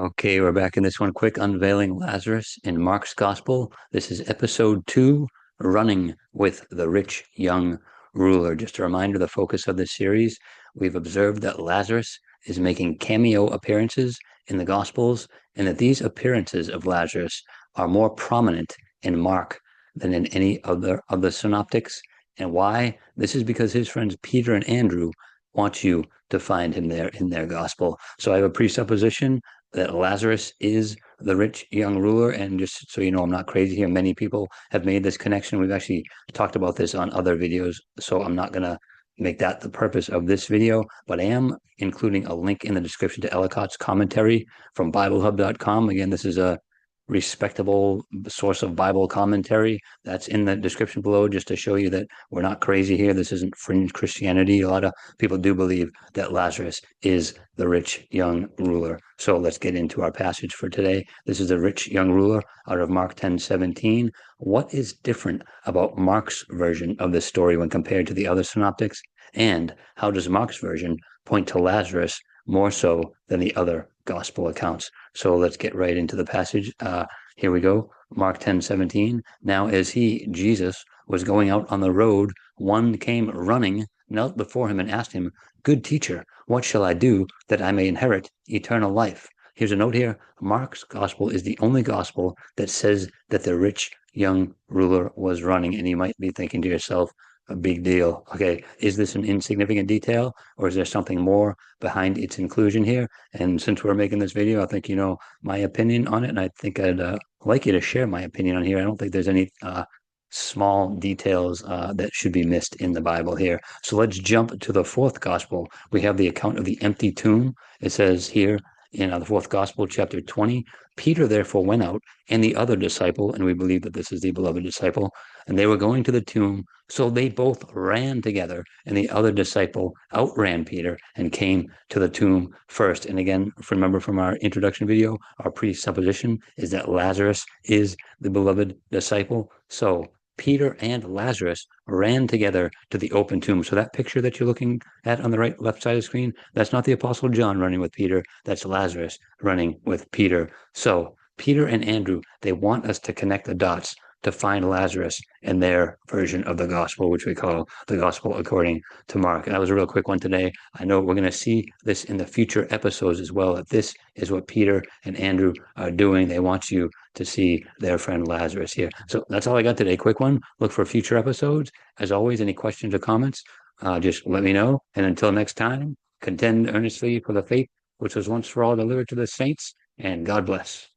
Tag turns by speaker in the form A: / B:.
A: Okay, we're back in this one. Quick unveiling Lazarus in Mark's Gospel. This is episode 2, Running with the Rich Young Ruler. Just a reminder, the focus of this series, we've observed that Lazarus is making cameo appearances in the Gospels, and that these appearances of Lazarus are more prominent in Mark than in any other of the synoptics. And why? This is because his friends Peter and Andrew want you to find him there in their Gospel. So I have a presupposition that Lazarus is the rich young ruler. And just so you know, I'm not crazy here. Many people have made this connection. We've actually talked about this on other videos, so I'm not going to make that the purpose of this video, but I am including a link in the description to Ellicott's commentary from BibleHub.com. Again, this is a respectable source of Bible commentary. That's in the description below, just to show you that we're not crazy here. This isn't fringe Christianity. A lot of people do believe that Lazarus is the rich young ruler. So let's get into our passage for today. This is the rich young ruler out of Mark 10:17. What is different about Mark's version of this story when compared to the other synoptics? And how does Mark's version point to Lazarus more so than the other gospel accounts? So let's get right into the passage. Here we go. Mark 10:17. Now, as he, Jesus, was going out on the road, one came running, knelt before him, and asked him, "Good teacher, what shall I do that I may inherit eternal life?" Here's a note here. Mark's gospel is the only gospel that says that the rich young ruler was running. And you might be thinking to yourself, a big deal. Okay, is this an insignificant detail, or is there something more behind its inclusion here? And since we're making this video, I think you know my opinion on it, and I think I'd like you to share my opinion on here. I don't think there's any small details that should be missed in the Bible here. So let's jump to the fourth gospel. We have the account of the empty tomb. It says here in the fourth gospel, chapter 20, Peter therefore went out, and the other disciple, and we believe that this is the beloved disciple, and they were going to the tomb. So they both ran together, and the other disciple outran Peter and came to the tomb first. And again, remember from our introduction video, our presupposition is that Lazarus is the beloved disciple. So Peter and Lazarus ran together to the open tomb. So that picture that you're looking at on the right left side of the screen, that's not the Apostle John running with Peter. That's Lazarus running with Peter. So Peter and Andrew, they want us to connect the dots to find Lazarus in their version of the gospel, which we call the gospel according to Mark. And that was a real quick one today. I know we're going to see this in the future episodes as well, that this is what Peter and Andrew are doing. They want you to see their friend Lazarus here. So that's all I got today. Quick one. Look for future episodes. As always, any questions or comments, just let me know. And until next time, contend earnestly for the faith which was once for all delivered to the saints, and God bless.